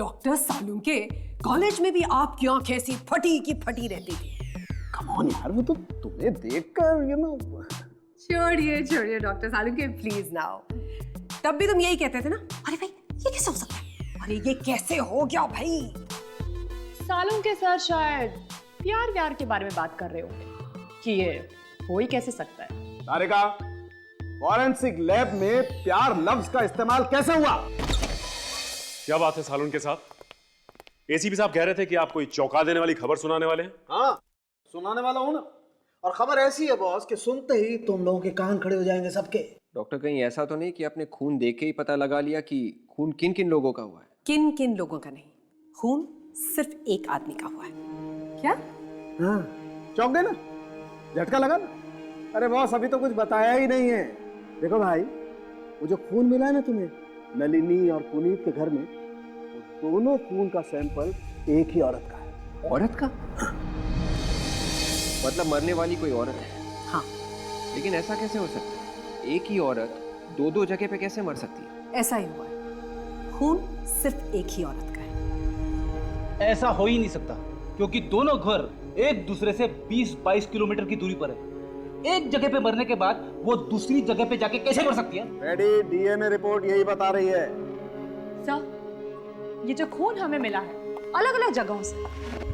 Doctor Salunke, college में भी आपकी आंखें ऐसी फटी की फटी रहती थी। कम ऑन यार, वो तो तुम्हें देखकर छोड़िए डॉक्टर सालुंके, प्लीज नाउ। तब भी तुम यही कहते थे ना, अरे भाई ये कैसे हो सकता है, अरे ये कैसे हो गया भाई। सालुंके सर शायद प्यार व्यार के बारे में बात कर रहे होंगे कि ये हो ही कैसे सकता है। तारिका, फॉरेंसिक लैब में प्यार लफ्ज का इस्तेमाल कैसे हुआ? क्या बात है सालुंके साहब? एसीपी साहब कह रहे थे कि आप कोई चौंका देने वाली खबर सुनाने वाले हैं। हाँ, सुनाने वाला हूं ना। और खबर ऐसी है बॉस कि सुनते ही तुम लोगों के कान खड़े हो जाएंगे सबके। डॉक्टर, कहीं ऐसा तो नहीं कि आपने खून देख के ही पता लगा लिया कि खून किन किन लोगों का हुआ है? किन किन लोगों का नहीं, खून सिर्फ एक आदमी का हुआ है। क्या? हाँ, चौंक गए ना, झटका लगा ना। अरे बॉस, अभी तो कुछ बताया ही नहीं है। देखो भाई, वो जो खून मिला है ना तुम्हें नलिनी और पुनीत के घर में, वो दोनों खून का सैंपल एक ही औरत का है। औरत का? मतलब मरने वाली कोई औरत है? हाँ। लेकिन ऐसा कैसे हो सकता है? एक ही औरत दो जगह पे कैसे मर सकती है? ऐसा ही हुआ है, खून सिर्फ एक ही औरत का है। ऐसा हो ही नहीं सकता, क्योंकि दोनों घर एक दूसरे से 20-22 किलोमीटर की दूरी पर है। एक जगह पे मरने के बाद वो दूसरी जगह पे जाके कैसे मर सकती है? रेडी, डीएनए रिपोर्ट यही बता रही है। सर, ये जो खून हमें मिला है अलग अलग जगहों से,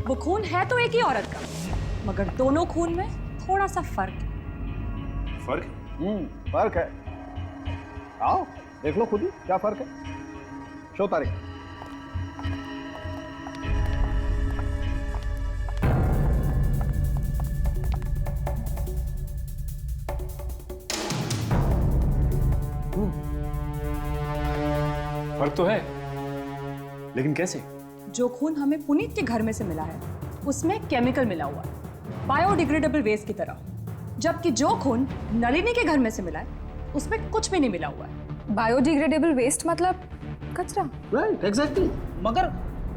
वो खून है तो एक ही औरत का, मगर दोनों खून में थोड़ा सा फर्क है। फर्क? फर्क है। आओ देख लो खुद ही क्या फर्क है। शो तारीख। फर्क तो है, लेकिन कैसे? जो खून हमें पुनीत के घर में से मिला है उसमें केमिकल मिला हुआ है, बायोडिग्रेडेबल वेस्ट की तरह, जबकि जो खून नलिनी के घर में से मिला है उसमें कुछ भी नहीं मिला हुआ है। बायोडिग्रेडेबल वेस्ट मतलब कचरा? Right, exactly. मगर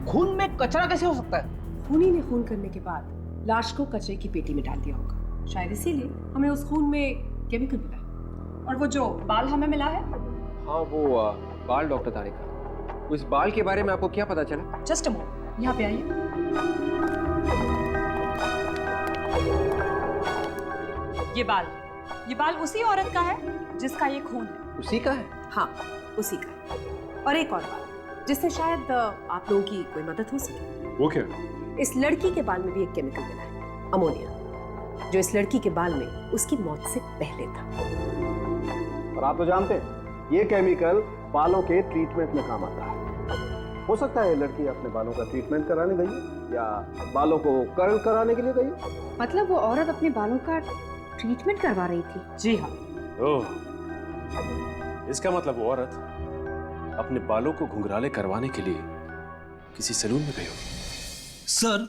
खून में कचरा कैसे हो सकता है? खूनी ने खून करने के बाद लाश को कचरे की पेटी में डाल दिया होगा, शायद इसीलिए हमें उस खून में केमिकल मिला है। और वो जो बाल हमें मिला है, हाँ, वो बाल। डॉक्टर तारिका, उस बाल के बारे में आपको क्या पता चला? जस्ट अ मोमेंट, यहाँ पे आइए। ये बाल उसी औरत का है जिसका ये खून है। उसी का है? हाँ, उसी का है। और एक और बात जिससे शायद आप लोगों की कोई मदद हो सके। वो क्या? इस लड़की के बाल में भी एक केमिकल मिला है, अमोनिया, जो इस लड़की के बाल में उसकी मौत से पहले था। और आप तो जानते हैं ये केमिकल बालों के ट्रीटमेंट में काम आता है। हो सकता है लड़की अपने बालों का ट्रीटमेंट कराने गई है या बालों को कर्ल कराने के लिए गई है। मतलब वो औरत अपने बालों का ट्रीटमेंट करवा रही थी? जी हाँ। ओह, इसका मतलब वो औरत अपने बालों को घुंघराले करवाने के लिए किसी सैलून में गई होगी। सर,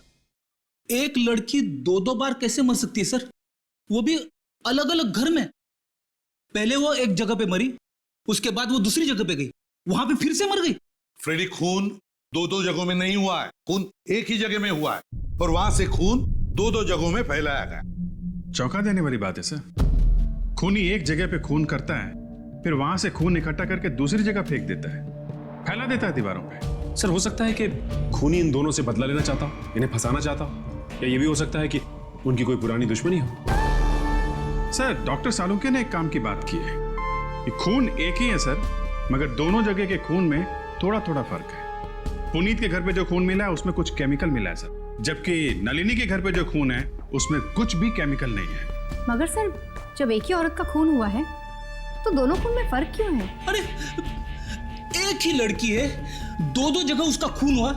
एक लड़की दो बार कैसे मर सकती है सर? वो भी अलग अलग घर में। पहले वो एक जगह पे मरी, उसके बाद वो दूसरी जगह पे गई, वहां पे फिर से मर गई। फ्रेडी, खून दो जगहों में नहीं हुआ है, खून एक ही जगह में हुआ है और वहां से खून दो जगहों में फैलाया गया। चौंका देने वाली बात है सर। खूनी एक जगह पे खून करता है, फिर वहां से खून इकट्ठा करके दूसरी जगह फेंक देता है, फैला देता है दीवारों पे। सर, हो सकता है कि खूनी इन दोनों से बदला लेना चाहता हो, इन्हें फंसाना चाहता हो, या ये भी हो सकता है कि उनकी कोई पुरानी दुश्मनी हो। सर, डॉक्टर सालुंके ने एक काम की बात की है कि खून एक ही है सर, मगर दोनों जगह के खून में थोड़ा थोड़ा फर्क है। पुनीत के घर पे जो खून मिला है उसमें कुछ केमिकल मिला है सर, जबकि नलिनी के घर पे जो खून है उसमें कुछ भी केमिकल नहीं है। मगर सर, जब एक ही औरत का खून हुआ है तो दोनों खून में फर्क क्यों है? अरे, एक ही लड़की है, दो जगह उसका खून हुआ,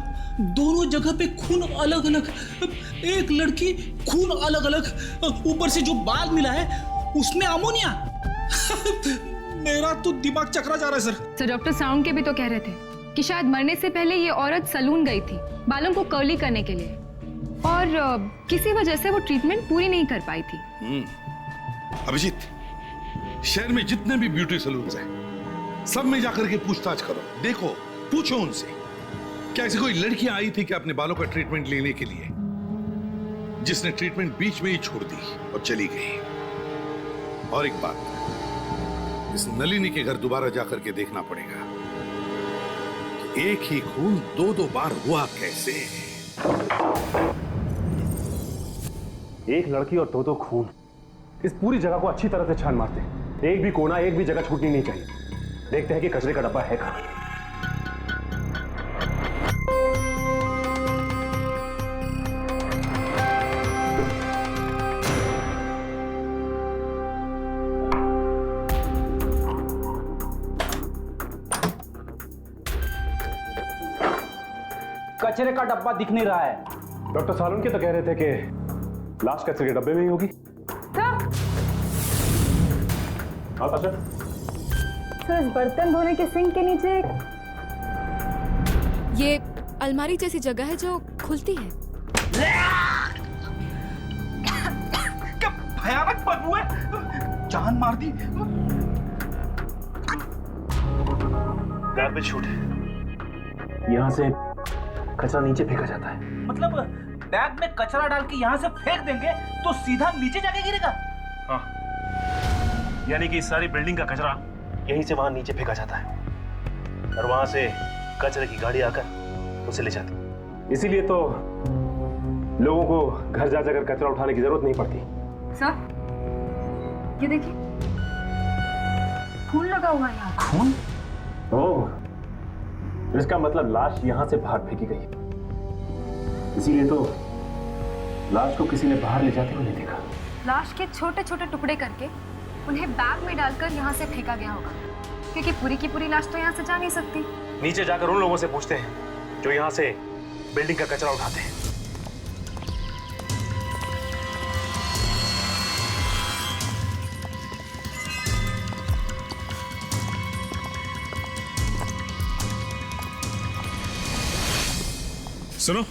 दोनों जगह पे खून अलग अलग। एक लड़की, खून अलग अलग, ऊपर से जो बाल मिला है उसमें अमोनिया। मेरा तो दिमाग चकरा जा रहा है सर। तो डॉक्टर साउंड के भी तो कह रहे थे कि शायद मरने से पहले ये औरत सैलून गई थी बालों को कर्ली करने के लिए, और किसी वजह से वो ट्रीटमेंट पूरी नहीं कर पाई थी। अभिजीत, शहर में जितने भी ब्यूटी सैलून्स हैं, सब में जाकर के पूछताछ करो, देखो, पूछो उनसे, क्या ऐसी कोई लड़की आई थी क्या अपने बालों का ट्रीटमेंट लेने के लिए, जिसने ट्रीटमेंट बीच में ही छोड़ दी और चली गई। और एक बात, इस नलिनी के घर दोबारा जाकर के देखना पड़ेगा कि एक ही खून दो दो बार हुआ कैसे? एक लड़की और दो खून, इस पूरी जगह को अच्छी तरह से छान मारते हैं। एक भी कोना, एक भी जगह छूटनी नहीं चाहिए। देखते हैं कि कचरे का डब्बा है कहां। कचरे का डब्बा दिख नहीं रहा है। डॉक्टर सालुन के तो कह रहे थे कि लाश कचरे के डब्बे में ही होगी। हाँ ताशा? सर, इस बर्तन धोने के सिंक के नीचे ये अलमारी जैसी जगह है जो खुलती है। क्या भयानक बदबू है, जान मार दी। गार्बेज शूट, यहां से कचरा नीचे फेंका जाता है। मतलब बैग में कचरा डाल के यहाँ से फेंक देंगे तो सीधा नीचे जाके गिरेगा? हाँ, यानी कि इस सारी बिल्डिंग का कचरा यहीं से वहां नीचे फेंका जाता है और वहां से कचरे की गाड़ी आकर उसे ले जाती है। इसीलिए तो लोगों को घर जा जाकर कचरा उठाने की जरूरत नहीं पड़ती। सर, ये देखिए, खून लगा हुआ है यहाँ। खून? ओह, इसका मतलब लाश यहां से बाहर फेंकी गई। इसीलिए तो लाश को किसी ने बाहर ले जाते हुए नहीं देखा। लाश के छोटे छोटे टुकड़े करके उन्हें बैग में डालकर यहाँ से फेंका गया होगा, क्योंकि पूरी की पूरी लाश तो यहाँ से जा नहीं सकती। नीचे जाकर उन लोगों से पूछते हैं जो यहां से बिल्डिंग का कचरा उठाते हैं। सुनो,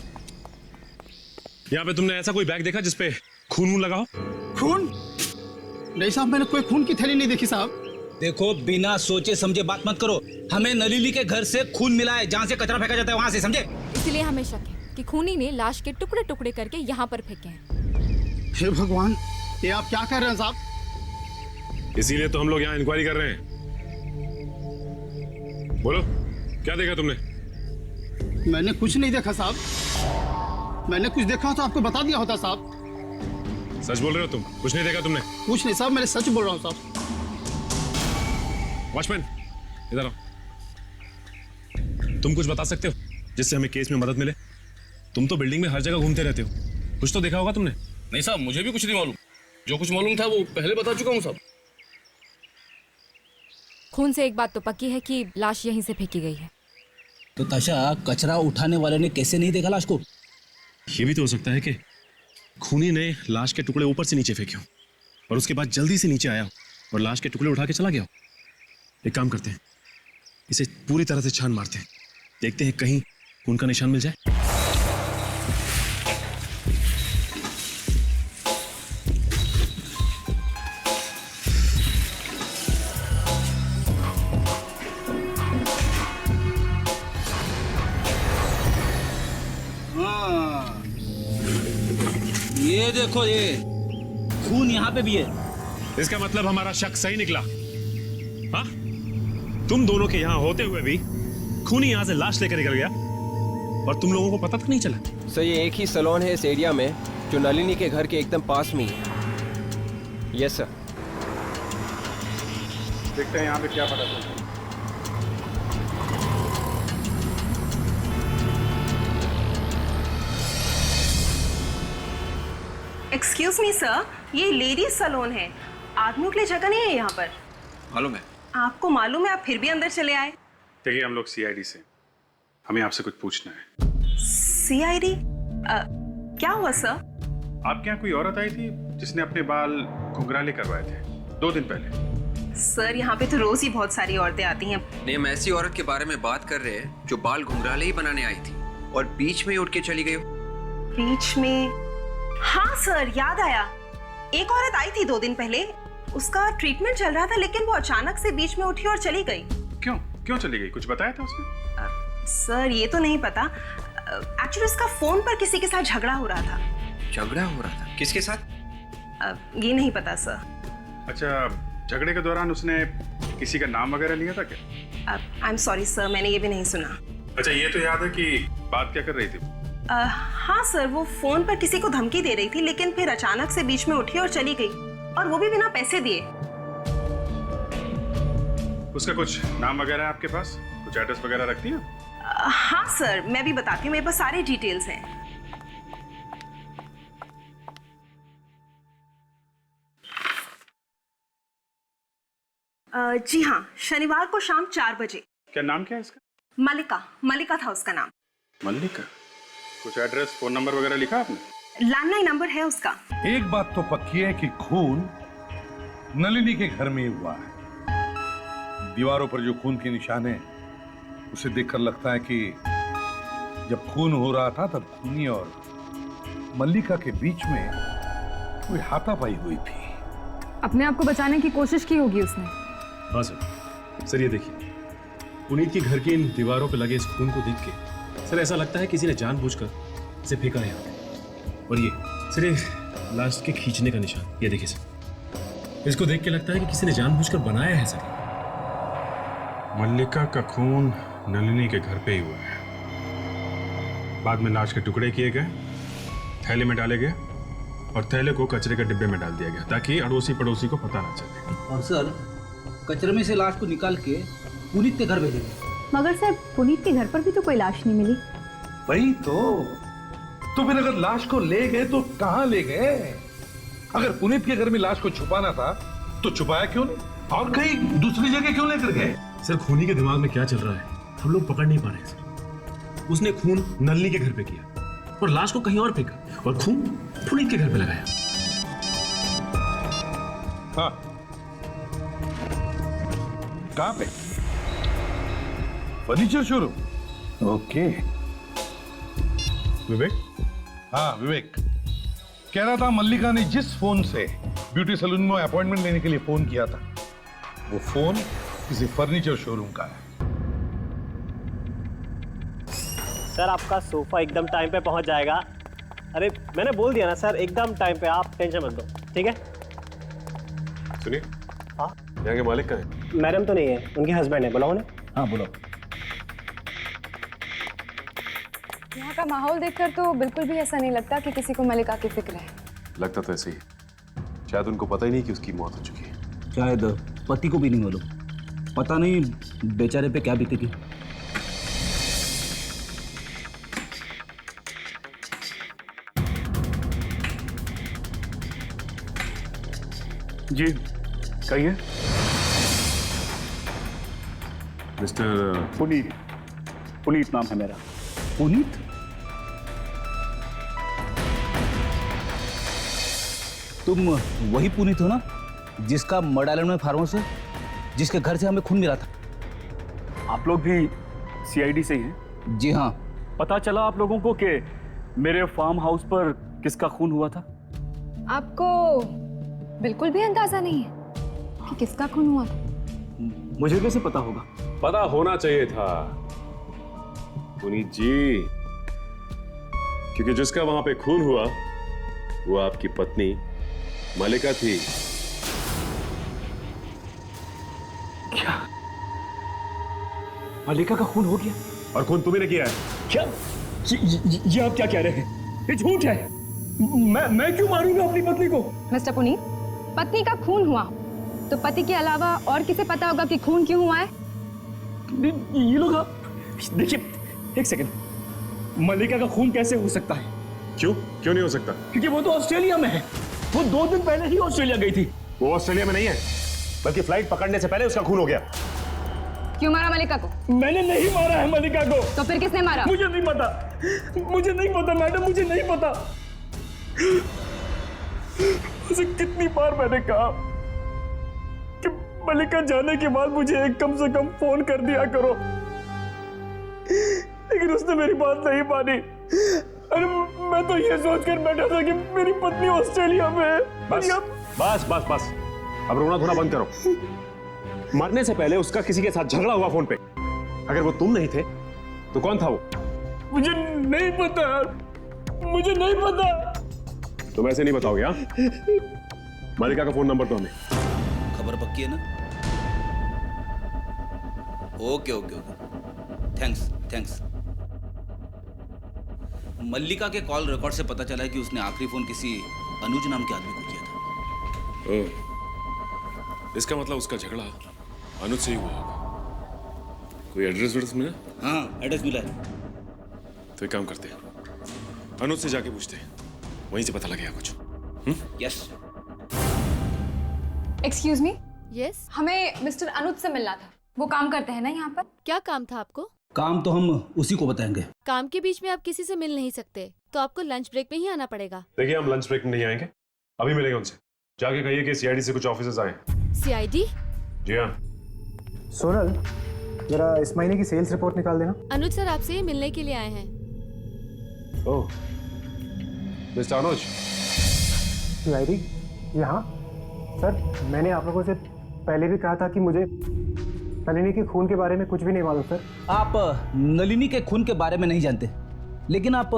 यहाँ पे तुमने ऐसा कोई बैग देखा जिसपे खून लगा हो? खून? नहीं साहब, मैंने कोई खून की थैली नहीं देखी साहब। देखो, बिना सोचे समझे बात मत करो। हमें नलिनी के घर से खून मिला है, जहाँ से कचरा फेंका जाता है वहां से, समझे? इसलिए हमें शक है कि खूनी ने लाश के टुकड़े टुकड़े करके यहाँ पर फेंके हैं। हे भगवान, ये आप क्या कह रहे हैं साहब? इसीलिए तो हम लोग यहाँ इंक्वायरी कर रहे हैं। बोलो, क्या देखा तुमने? मैंने कुछ नहीं देखा साहब। मैंने कुछ देखा हो तो आपको बता दिया होता साहब। सच बोल रहे हो तुम? कुछ नहीं देखा तुमने? कुछ नहीं साहब, मैंने सच बोल रहा हूँ साहब। वॉचमैन, इधर आओ। तुम कुछ बता सकते हो जिससे हमें केस में मदद मिले? तुम तो बिल्डिंग में हर जगह घूमते रहते हो, कुछ तो देखा होगा तुमने। नहीं साहब, मुझे भी कुछ नहीं मालूम। जो कुछ मालूम था वो पहले बता चुका हूँ साहब। खून से एक बात तो पक्की है कि लाश यहीं से फेंकी गई है। तो ताशा, कचरा उठाने वाले ने कैसे नहीं देखा लाश को? ये भी तो हो सकता है कि खूनी ने लाश के टुकड़े ऊपर से नीचे फेंके हो और उसके बाद जल्दी से नीचे आया हो और लाश के टुकड़े उठा के चला गया हो। एक काम करते हैं, इसे पूरी तरह से छान मारते हैं, देखते हैं कहीं खून का निशान मिल जाए। ये देखो, ये खून यहाँ पे भी है। इसका मतलब हमारा शक सही निकला। हाँ, तुम दोनों के यहाँ होते हुए भी खूनी यहाँ से लाश लेकर निकल गया और तुम लोगों को पता तक नहीं चला। सर, ये एक ही सैलून है इस एरिया में जो नलिनी के घर के एकदम पास में ही है। Yes sir. देखते हैं यहाँ पे क्या पता चलता है। एक्सक्यूज मी सर, ये लेडीज सैलून है, आदमियों के लिए जगह नहीं है यहाँ पर। मालूम है। आपको मालूम है, आप फिर भी अंदर चले आए। देखिए, हम लोग सीआईडी से, हमें आपसे कुछ पूछना है। सीआईडी? क्या हुआ सर? आपके यहाँ कोई औरत आई थी जिसने अपने बाल घुंघराले करवाए थे 2 दिन पहले। सर, यहाँ पे तो रोज ही बहुत सारी औरतें आती हैं। नहीं, हम ऐसी औरत के बारे में बात कर रहे हैं जो बाल घुंघराले ही बनाने आई थी और बीच में ही उठ के चली गई। बीच में? हाँ सर, याद आया। एक औरत आई थी 2 दिन पहले, उसका ट्रीटमेंट चल रहा था, लेकिन वो अचानक से बीच में उठी और चली गई। क्यों चली गई? कुछ बताया था उसने? सर, ये तो नहीं पता। एक्चुअली उसका फोन पर किसी के साथ झगड़ा हो रहा था। झगड़ा हो रहा था? किसके साथ? ये नहीं पता सर। अच्छा, झगड़े के दौरान उसने किसी का नाम वगैरह लिया था क्या? आई एम सॉरी सर, मैंने ये भी नहीं सुना। अच्छा, ये तो याद है कि बात क्या कर रही थी? हाँ सर, वो फोन पर किसी को धमकी दे रही थी, लेकिन फिर अचानक से बीच में उठी और चली गई, और वो भी बिना पैसे दिए। उसका कुछ नाम वगैरह है आपके पास? कुछ एड्रेस वगैरह रखती है? हाँ सर, मैं भी बताती हूँ, मेरे पास सारी डिटेल्स हैं। जी हाँ, शनिवार को शाम 4 बजे। क्या नाम क्या है इसका? मलिका था उसका नाम। मल्लिका? कुछ एड्रेस, फोन नंबर वगैरह लिखा आपने? लैंडलाइन नंबर है उसका। एक बात तो पक्की है कि खून नलिनी के घर में ही हुआ है। दीवारों पर जो खून के निशान है उसे देखकर लगता है कि जब खून हो रहा था तब खूनी और मल्लिका के बीच में कोई हाथापाई हुई थी। अपने आप को बचाने की कोशिश की होगी उसने। हाँ सर, ये देखिए, पुनीत के घर की इन दीवारों पर लगे इस खून को देख के सर ऐसा लगता है किसी ने जानबूझकर इसे फेंका है यहाँ पे। और ये सर, ये लाश के खींचने का निशान, ये देखिए सर, इसको देख के लगता है कि किसी ने जानबूझकर बनाया है सर। मल्लिका का खून नलिनी के घर पे ही हुआ है। बाद में लाश के टुकड़े किए गए, थैले में डाले गए और थैले को कचरे के डिब्बे में डाल दिया गया ताकि अड़ोसी पड़ोसी को पता ना चले। और सर, कचरे में से लाश को निकाल के पुनीत के घर भेजे गए। मगर सर, पुनीत के घर पर भी तो कोई लाश नहीं मिली। वही तो फिर अगर लाश को ले गए तो कहां ले गए? अगर पुनीत के घर में लाश को छुपाना था तो छुपाया क्यों नहीं, और कहीं दूसरी जगह क्यों लेकर गए? सर, खूनी के दिमाग में क्या चल रहा है हम लोग पकड़ नहीं पा रहे सर। उसने खून नलिनी के घर पे किया और लाश को कहीं और फेंका और खून पुनीत के घर पे लगाया। हाँ, कहां पे? Furniture showroom. ओके। विवेक? हाँ विवेक, कह रहा था मल्लिका ने जिस फोन से ब्यूटी सैलून में अपॉइंटमेंट लेने के लिए फोन किया था वो फोन किसी फर्नीचर शोरूम का है। सर, आपका सोफा एकदम टाइम पे पहुंच जाएगा। अरे मैंने बोल दिया ना सर, एकदम टाइम पे, आप टेंशन मत दो, ठीक है? सुनिए, हाँ, यहाँ के मालिक कहाँ है? मैडम तो नहीं है, उनके हस्बैंड है। बुलाओ उन्हें। हाँ बुलाओ। यहाँ का माहौल देखकर तो बिल्कुल भी ऐसा नहीं लगता कि किसी को मलिका की फिक्र है। लगता तो ऐसे ही, शायद उनको पता ही नहीं कि उसकी मौत हो चुकी है। शायद पति को भी नहीं मालूम, पता नहीं बेचारे पे क्या बीतेगी। जी कहिए। मिस्टर पुनीत नाम है मेरा। पुनीत? तुम वही पुनीत हो ना जिसका मर्ड में फार्म हाउस है, जिसके घर से हमें खून मिला था? आप लोग भी सीआईडी से ही हैं? जी हाँ। पता चला आप लोगों को कि मेरे फार्म हाउस पर किसका खून हुआ था? आपको बिल्कुल भी अंदाजा नहीं है कि किसका खून हुआ था? मुझे कैसे पता होगा? पता होना चाहिए था पुनीत जी, क्योंकि जिसका वहां पे खून हुआ वो आपकी पत्नी मलिका थी। क्या मलिका का खून हो गया? और खून तुम्ही ने किया है? क्या ये आप क्या कह रहे हैं? ये झूठ है। मैं क्यों मारूंगा अपनी पत्नी को? मिस्टर पुनीत, पत्नी का खून हुआ तो पति के अलावा और किसे पता होगा कि खून क्यों हुआ है? ये लोग देखिए, एक सेकंड, मलिका का खून कैसे हो सकता है? क्यों नहीं हो सकता? क्योंकि वो तो ऑस्ट्रेलिया में है। वो 2 दिन पहले ही ऑस्ट्रेलिया गई थी। वो ऑस्ट्रेलिया में नहीं है, बल्कि फ्लाइट पकड़ने से पहले उसका खून हो गया। क्यों मारा मलिका को? मैंने नहीं मारा है मलिका को। तो फिर किसने मारा? मुझे नहीं पता मैडम, मुझे नहीं पता। उसे कितनी बार मैंने कहा कि मलिका जाने के बाद मुझे कम से कम फोन कर दिया करो, लेकिन उसने मेरी बात नहीं मानी। अरे मैं तो ये सोचकर बैठा था कि मेरी पत्नी ऑस्ट्रेलिया में है। बस अब रोना धोना बंद करो। मरने से पहले उसका किसी के साथ झगड़ा हुआ फोन पे। अगर वो तुम नहीं थे तो कौन था वो? मुझे नहीं पता। तुम ऐसे नहीं बताओगे? हाँ, मलिका का फोन नंबर तो हमें। खबर पक्की है ना? ओके। थैंक्स। मल्लिका के कॉल रिकॉर्ड से पता चला है कि उसने आखिरी फोन किसी अनुज नाम के आदमी को किया था। ओह, इसका मतलब उसका झगड़ा अनुज से ही हुआ होगा। कोई एड्रेस मिला? हाँ, एड्रेस मिला है। तो एक काम करते हैं, अनुज से जाके पूछते हैं, वहीं से पता लगेगा कुछ। यस। एक्सक्यूज मी, यस, हमें मिस्टर अनुज से मिलना था। वो काम करते हैं ना यहाँ पर? क्या काम था आपको? काम तो हम उसी को बताएंगे। काम के बीच में आप किसी से मिल नहीं सकते, तो आपको लंच ब्रेक में ही आना पड़ेगा। देखिए, हम लंच ब्रेक में नहीं आएंगे, अभी मिलेंगे उनसे। जाके कहिए कि सीआईडी से कुछ ऑफिसर्स आए। सीआईडी? जी हाँ। सोनल, जरा इस महीने की सेल्स रिपोर्ट निकाल देना। अनुज सर आपसे मिलने के लिए आए हैं। ओह, मिस्टर अनुज। सीआईडी यहाँ? सर, मैंने आप लोगों से पहले भी कहा था कि मुझे नलिनी के खून के बारे में कुछ भी नहीं मालूम सर। आप नलिनी के खून के बारे में नहीं जानते, लेकिन आप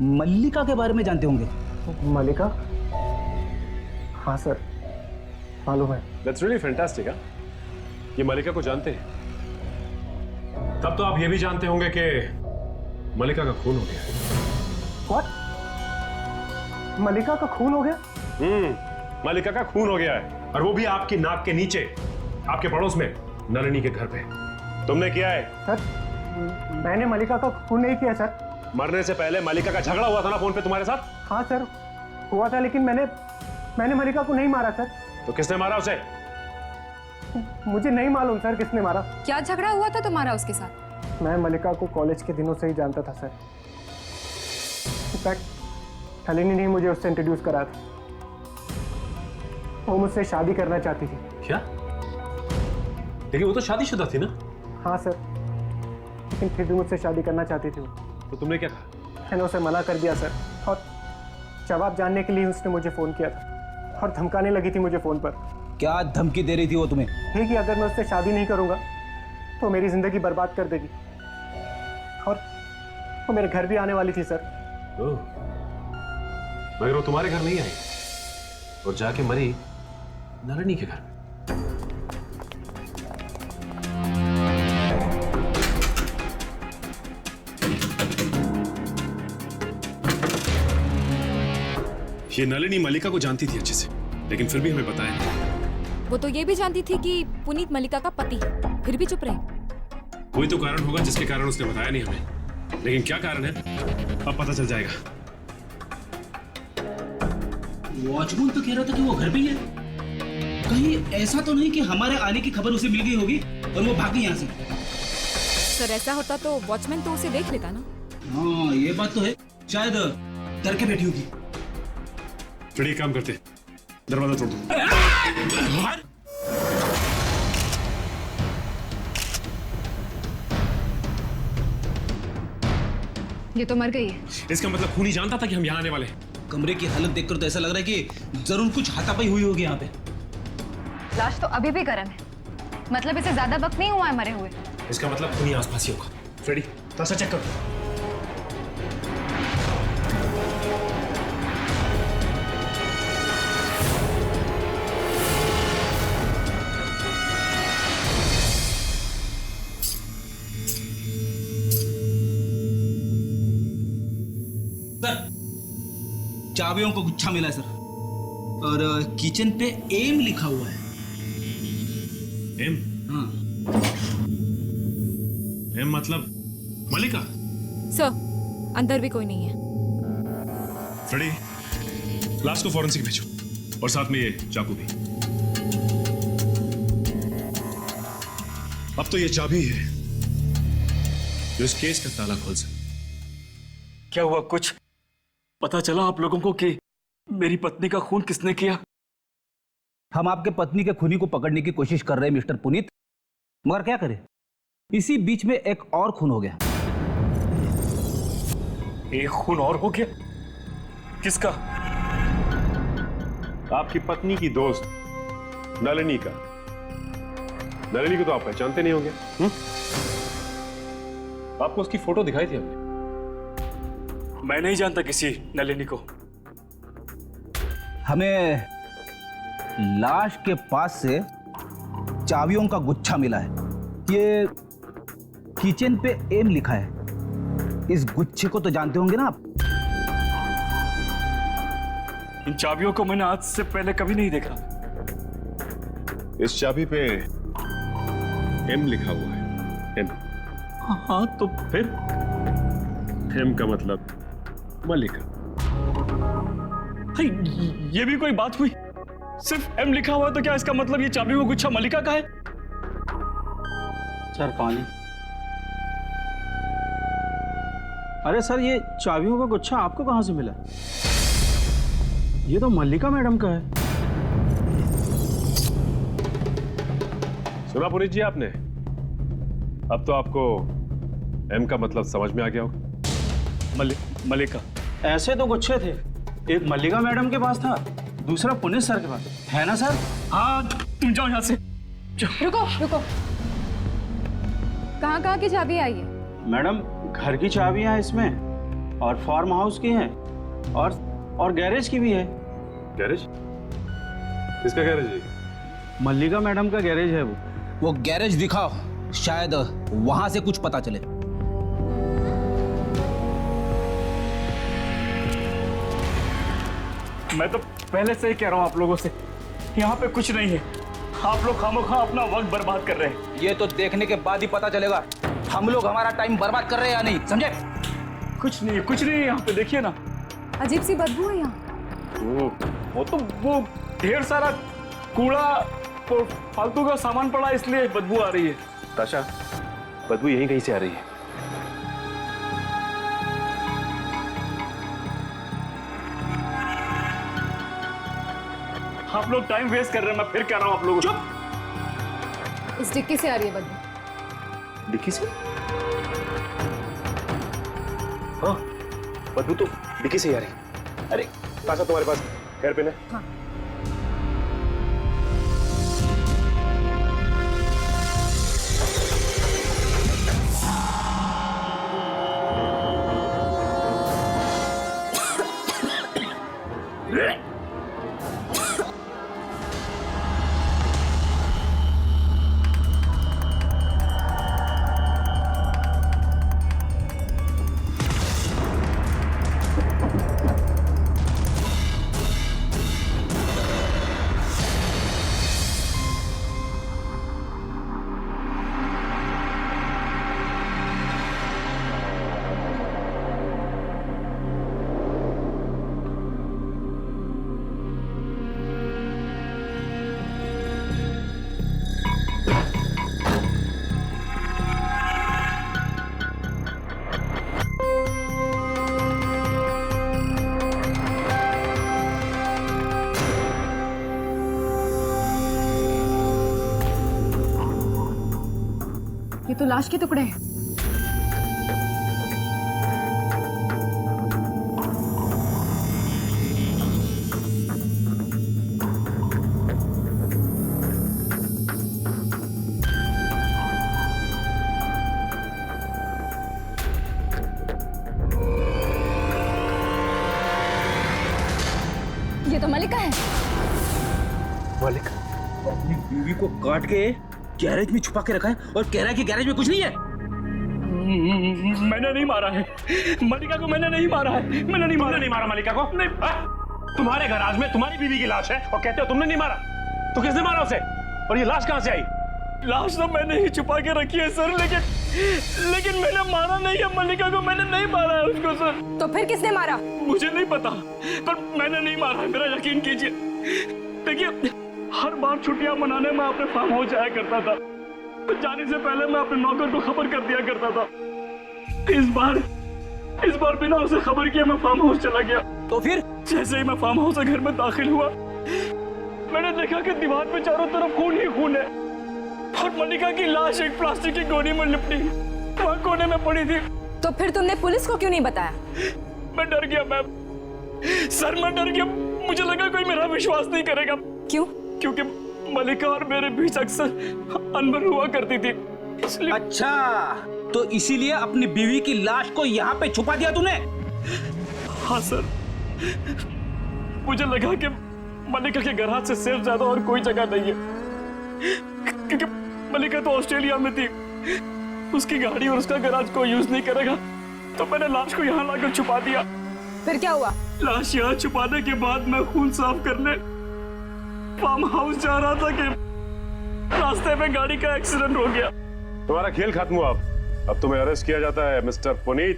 मल्लिका के बारे में जानते होंगे। मल्लिका? हाँ सर, मालूम है। That's really fantastic, हाँ? ये मल्लिका को जानते हैं? तब तो आप ये भी जानते होंगे कि मल्लिका का खून हो गया है। What? मल्लिका का खून हो गया? मल्लिका का खून हो गया है, और वो भी आपकी नाक के नीचे, आपके पड़ोस में, नलिनी के घर पे। तुमने किया है? सर, मैंने मल्लिका का खून नहीं किया सर। मरने से पहले मल्लिका का झगड़ा हुआ था ना फोन पे तुम्हारे साथ? हाँ सर, हुआ था, लेकिन मैंने मल्लिका को नहीं मारा सर। तो किसने मारा उसे? मुझे नहीं मालूम सर किसने मारा। क्या झगड़ा हुआ था तुम्हारा उसके साथ? मैं मल्लिका को कॉलेज के दिनों से ही जानता था सर। इनफैक्ट नलिनी ने मुझे उससे इंट्रोड्यूस करा था। वो मुझसे शादी करना चाहती थी। क्या? लेकिन वो तो शादीशुदा थी ना? हाँ सर, लेकिन फिर भी मुझसे शादी करना चाहती थी वो। तो तुमने क्या कहा? मैंने उसे मना कर दिया सर, और जवाब जानने के लिए उसने मुझे फोन किया था और धमकाने लगी थी मुझे फोन पर। क्या धमकी दे रही थी वो तुम्हें? ये कि अगर मैं उससे शादी नहीं करूंगा तो मेरी जिंदगी बर्बाद कर देगी, और वो मेरे घर भी आने वाली थी सर। मगर वो तुम्हारे घर नहीं आई और जाके मरी नलिनी के घर में। ये नलिनी मल्लिका को जानती थी अच्छे से, लेकिन फिर भी हमें बताया नहीं। वो तो ये भी जानती थी कि पुनीत मल्लिका का पति है, फिर भी चुप रही। कोई तो कारण होगा जिसके कारण उसने बताया नहीं हमें, लेकिन क्या कारण है अब पता चल जाएगा। वॉचमैन तो कह रहा था कि वो घर पे ही है। कहीं ऐसा तो नहीं कि हमारे आने की खबर उसे मिल गई होगी और वो भागी यहाँ से? सर, ऐसा होता तो वॉचमैन तो उसे देख लेता ना। हाँ, ये बात तो है, शायद डर के बैठी होगी। फिर एक काम करते, दरवाजा तोड़ दो। ये तो मर गई है। इसका मतलब खूनी जानता था कि हम यहाँ आने वाले हैं। कमरे की हालत देखकर तो ऐसा लग रहा है कि जरूर कुछ हाथापाई हुई होगी यहाँ पे। लाश तो अभी भी गर्म है, मतलब इसे ज्यादा वक्त नहीं हुआ है मरे हुए। इसका मतलब खूनी आसपास ही होगा। फ्रेडी, थोड़ा सा चेक करो। सर, चाबियों को गुच्छा मिला है सर, और किचन पे एम लिखा हुआ है। एम? हाँ। एम मतलब मल्लिका? सर, अंदर भी कोई नहीं है। फ्रेडी, लाश को फॉरेंसिक भेजो, और साथ में ये चाकू भी। अब तो ये चाबी है जो इस केस का ताला खोल सकती। क्या हुआ? कुछ पता चला आप लोगों को कि मेरी पत्नी का खून किसने किया? हम आपके पत्नी के खूनी को पकड़ने की कोशिश कर रहे हैं मिस्टर पुनीत, मगर क्या करें, इसी बीच में एक और खून हो गया। एक खून और हो गया? किसका? आपकी पत्नी की दोस्त नलिनी का। नलिनी को तो आप पहचानते नहीं होंगे। आपको उसकी फोटो दिखाई थी हमने। मैं नहीं जानता किसी नलिनी को। हमें लाश के पास से चाबियों का गुच्छा मिला है। ये किचन पे एम लिखा है। इस गुच्छे को तो जानते होंगे ना आप? इन चाबियों को मैंने आज से पहले कभी नहीं देखा। इस चाबी पे एम लिखा हुआ है। एम। हाँ तो फिर एम का मतलब मल्लिका। ये भी कोई बात हुई? सिर्फ एम लिखा हुआ है तो क्या इसका मतलब ये चाबी का गुच्छा मल्लिका का है? सर पानी। अरे सर, ये चाबियों का गुच्छा आपको कहां से मिला? ये तो मल्लिका मैडम का है। सुना पुनीत जी आपने? अब तो आपको एम का मतलब समझ में आ गया होगा। मल्लिका। ऐसे तो गुच्छे थे, एक मल्लिका मैडम के पास था, दूसरा पुनीत सर के पास, है ना सर? हाँ, तुम जाओ यहाँ से। रुको रुको, कहाँ की चाबी आई है? मैडम, घर की चाबियां इसमें, और फार्म हाउस की हैं, और गैरेज की भी है। गैरेज? किसका गैरेज है? मल्लिका मैडम का गैरेज है वो गैरेज दिखाओ, शायद वहां से कुछ पता चले। मैं तो पहले से ही कह रहा हूँ आप लोगों से, यहाँ पे कुछ नहीं है। आप लोग खामोखा अपना वक्त बर्बाद कर रहे हैं। ये तो देखने के बाद ही पता चलेगा हम लोग हमारा टाइम बर्बाद कर रहे हैं या नहीं, समझे? कुछ नहीं है यहाँ पे, देखिए ना। अजीब सी बदबू है यहाँ। वो ढेर सारा कूड़ा और फालतू का सामान पड़ा, इसलिए बदबू आ रही है। ताशा, बदबू यहीं कहीं से आ रही है। आप लोग टाइम वेस्ट कर रहे हैं, मैं फिर कह रहा हूँ आप लोगों को। चुप! इस डिक्की से आ रही है बदबू। डिक्की से? हाँ, बदबू तो डिक्की से ही आ रही है। अरे ताशा, तुम्हारे पास हेयर पिन है? हाँ। ये तो लाश के टुकड़े हैं। ये तो मल्लिका है। मल्लिका अपनी बीवी को काट के गैरेज में छुपा के रखा है और कह रहा है कि गैरेज में कुछ नहीं है। मैंने नहीं मारा है मल्लिका को, मैंने नहीं मारा है। मैंने नहीं मारा मल्लिका को। नहीं। तुम्हारे गैराज में तुम्हारी बीवी की लाश है और कहते हो तुमने नहीं मारा? तो किसने मारा उसे? और ये लाश कहां से आई? लाश तो मैंने ही छुपा के रखी है सर, लेकिन मैंने मारा नहीं है मल्लिका को। मैंने नहीं मारा है उसको सर। तो फिर किसने मारा? मुझे नहीं पता, पर मैंने नहीं मारा है, मेरा यकीन कीजिए। देखिए, हर बार छुट्टियां मनाने में अपने फार्म हाउस जाया करता था, तो जाने से पहले मैं अपने नौकर को खबर कर दिया करता था। इस बार बिना उसे खबर किए मैं फार्म हाउस चला गया। तो फिर जैसे ही मैं फार्म हाउस से घर में दाखिल हुआ, मैंने देखा कि दीवार पे चारों तरफ खून ही खून है और मल्लिका की लाश एक प्लास्टिक की गोनी में लिपटी वहां कोने में पड़ी थी। तो फिर तुमने पुलिस को क्यों नहीं बताया? मैं डर गया मैम, सर मैं डर गया। मुझे लगा कोई मेरा विश्वास नहीं करेगा। क्यों? क्योंकि मल्लिका और मेरे बीच अक्सर अनबन हुआ करती थी, इसलिए। अच्छा, तो इसीलिए अपनी बीवी की लाश को यहाँ पे छुपा दिया तूने? हाँ सर, मुझे लगा कि मल्लिका के गैराज से सेफ ज्यादा और कोई जगह नहीं है, क्योंकि मल्लिका तो ऑस्ट्रेलिया में थी उसकी गाड़ी और उसका गैराज को यूज नहीं करेगा, तो मैंने लाश को यहाँ लाकर छुपा दिया। फिर क्या हुआ? लाश यहाँ छुपाने के बाद मैं खून साफ करने फार्म हाउस जा रहा था कि रास्ते में गाड़ी का एक्सीडेंट हो गया। तुम्हारा खेल खत्म हुआ। अब तुम्हें अरेस्ट किया जाता है मिस्टर पुनीत।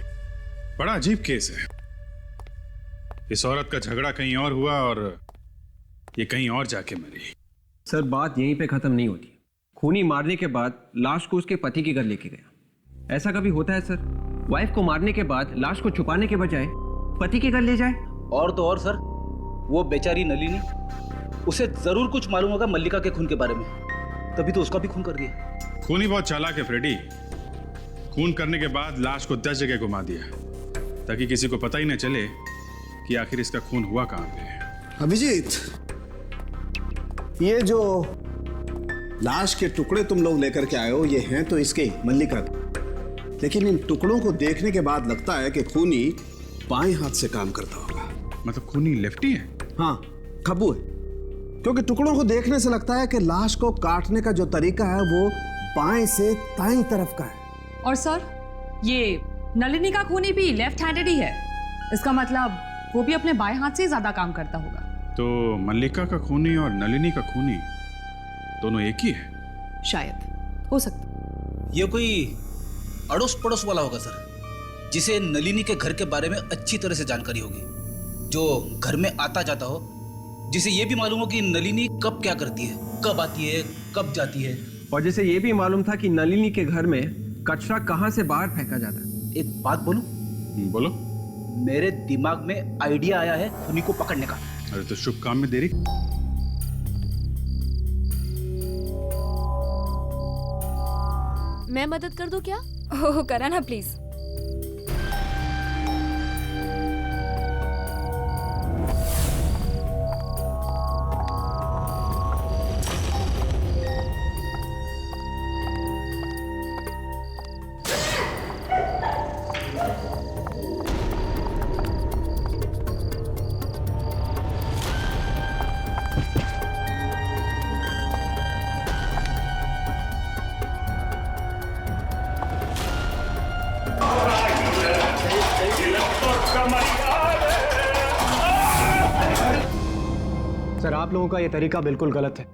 बड़ा अजीब केस है। इस औरत का झगड़ा कहीं और हुआ और ये कहीं और जाके मरी। सर बात यहीं पे खत्म नहीं होती। खूनी मारने के बाद लाश को उसके पति के घर लेके गया। ऐसा कभी होता है सर? वाइफ को मारने के बाद लाश को छुपाने के बजाय पति के घर ले जाए। और तो और सर, वो बेचारी नलिनी, उसे जरूर कुछ मालूम होगा मल्लिका के खून के बारे में, तभी तो उसका भी खून कर दिया। खूनी बहुत चालाक है फ्रेडी। खून करने के बाद लाश को 10 जगह घुमा दिया ताकि किसी को पता ही न चले कि आखिर इसका खून हुआ कहां पे। अभिजीत, ये जो लाश के टुकड़े तुम लोग लेकर के आए हो, ये हैं तो इसके मल्लिका के, लेकिन इन टुकड़ों को देखने के बाद लगता है कि खूनी बाएं हाथ से काम करता होगा। मतलब खूनी लेफ्टी है? हाँ, खब्बू है। क्योंकि टुकड़ों को देखने से लगता है कि लाश को काटने का जो तरीका है वो बाएं से दाईं तरफ का है। और सर, ये नलिनी का खूनी भी लेफ्ट हैंडेड ही है। इसका मतलब वो भी अपने बाएं हाथ से ज्यादा काम करता होगा। तो मल्लिका का खूनी और नलिनी का खूनी दोनों एक ही है? शायद, हो सकता। ये कोई अड़ोस पड़ोस वाला होगा सर, जिसे नलिनी के घर के बारे में अच्छी तरह से जानकारी होगी, जो घर में आता जाता हो, जिसे ये भी मालूम हो कि नलिनी कब क्या करती है, कब आती है, कब जाती है, और जिसे ये भी मालूम था कि नलिनी के घर में कचरा कहां से बाहर फेंका जाता है। एक बात बोलूं? बोलो। मेरे दिमाग में आइडिया आया है खूनी को पकड़ने का। अरे तो शुभ काम में देरी। मैं मदद कर दूं क्या? ओह करा ना प्लीज। सर, आप लोगों का ये तरीका बिल्कुल गलत है।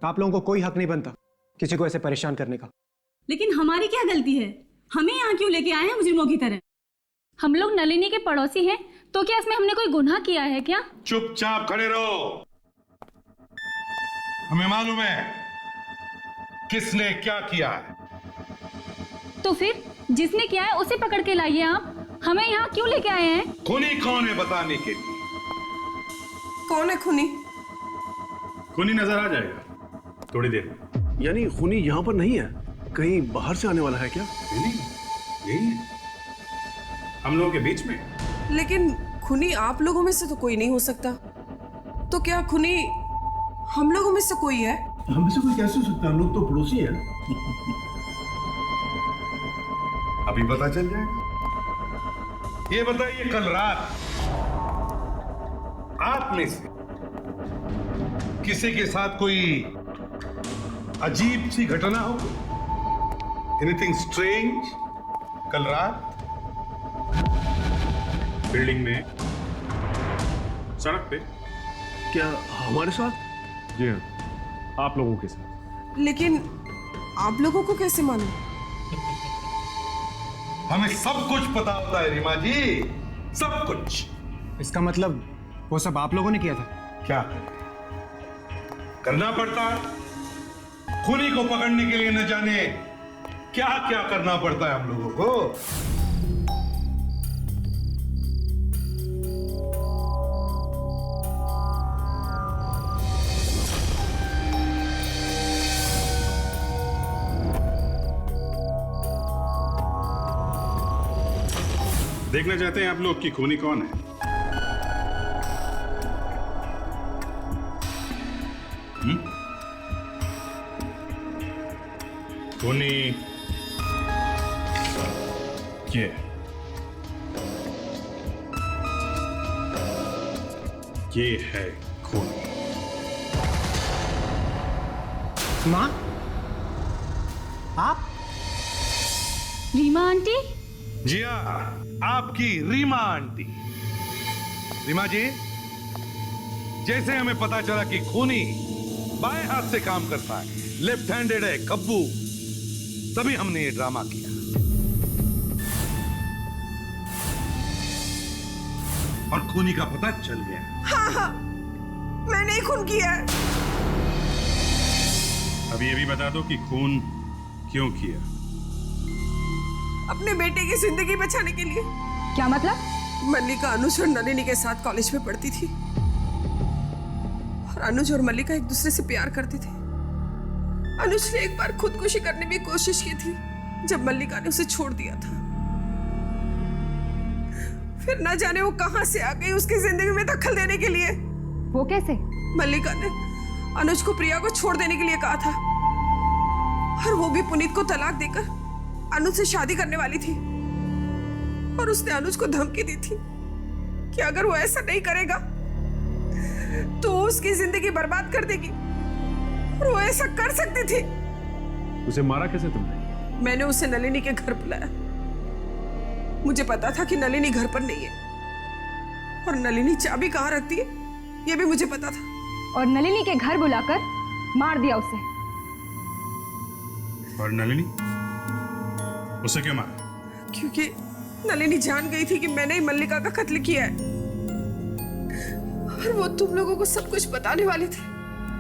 आप लोगों को कोई हक नहीं बनता किसी को ऐसे परेशान करने का। लेकिन हमारी क्या गलती है? हमें यहाँ क्यों लेके आए हैं मुजरिमों की तरह? हम लोग नलिनी के पड़ोसी हैं, तो क्या इसमें हमने कोई गुनाह किया है क्या? चुपचाप खड़े रहो। हमें मालूम है किसने क्या किया है। तो फिर जिसने किया है उसे पकड़ के लाइए। आप हमें यहाँ क्यों लेके आए हैं? खूनी कौन है बताने के लिए। कौन है खूनी? खूनी नजर आ जाएगा थोड़ी देर में। यानी खूनी यहाँ पर नहीं है, कहीं बाहर से आने वाला है क्या? नहीं, यही है हम लोगों के बीच में। लेकिन खूनी आप लोगों में से तो कोई नहीं हो सकता। तो क्या खूनी हम लोगों में से कोई है? हम से कोई कैसे हो सकता है? हम लोग तो पड़ोसी हैं। अभी पता चल जाएगा। ये बताइए, कल रात आप में से किसी के साथ कोई अजीब सी घटना हो? एनीथिंग स्ट्रेंज कल रात? बिल्डिंग में, सड़क पे? क्या हमारे साथ? जी हाँ, आप लोगों के साथ। लेकिन आप लोगों को कैसे मालूम? हमें सब कुछ पता होता है रीमा जी, सब कुछ। इसका मतलब वो सब आप लोगों ने किया था? क्या करना पड़ता है? खूनी को पकड़ने के लिए न जाने क्या क्या करना पड़ता है हम लोगों को। देखना चाहते हैं आप लोग कि खूनी कौन है? खूनी ये है खूनी। माँ, आप? रीमा आंटी? जी हाँ, आपकी रीमा आंटी। रीमा जी, जैसे हमें पता चला कि खूनी बाएं हाथ से काम करता है, लेफ्ट हैंडेड है कब्बू, तभी हमने ये ड्रामा किया। और खूनी का पता चल गया। हाँ हाँ, मैंने ही खून किया है। अब ये भी बता दो कि खून क्यों किया? अपने बेटे की जिंदगी बचाने के लिए। क्या मतलब? मल्लिका अनुज और नलिनी के साथ कॉलेज में पढ़ती थी और अनुज और मल्लिका एक दूसरे से प्यार करते थे। अनुज ने एक बार खुदकुशी करने की कोशिश की थी जब मल्लिका ने उसे छोड़ दिया था। फिर न जाने वो कहां से आ गई उसकी जिंदगी में दखल देने के लिए। वो कैसे? मल्लिका ने अनुज को प्रिया को छोड़ देने के लिए कहा था और वो भी पुनीत को तलाक देकर अनुज से शादी करने वाली थी। और उसने अनुज को धमकी दी थी कि अगर वो ऐसा नहीं करेगा तो उसकी जिंदगी बर्बाद कर देगी। और वो ऐसा कर सकती थी। उसे मारा कैसे तुमने? मैंने उसे नलिनी के घर बुलाया। मुझे पता था कि नलिनी घर पर नहीं है और नलिनी चाबी कहाँ रखती है ये भी मुझे पता था। और नलिनी के घर बुलाकर मार दिया उसे। और नलिनी? उसे क्यों मारा? क्योंकि नलिनी जान गई थी कि मैंने ही मल्लिका का कत्ल किया है और वो तुम लोगों को सब कुछ बताने वाली थी।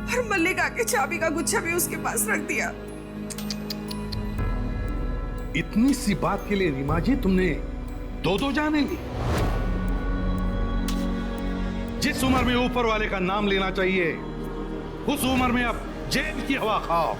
और मल्लिका के चाबी का गुच्छा भी उसके पास रख दिया। इतनी सी बात के लिए रीमा जी तुमने दो जाने ली? जिस उम्र में ऊपर वाले का नाम लेना चाहिए उस उम्र में अब जेल की हवा खाओ।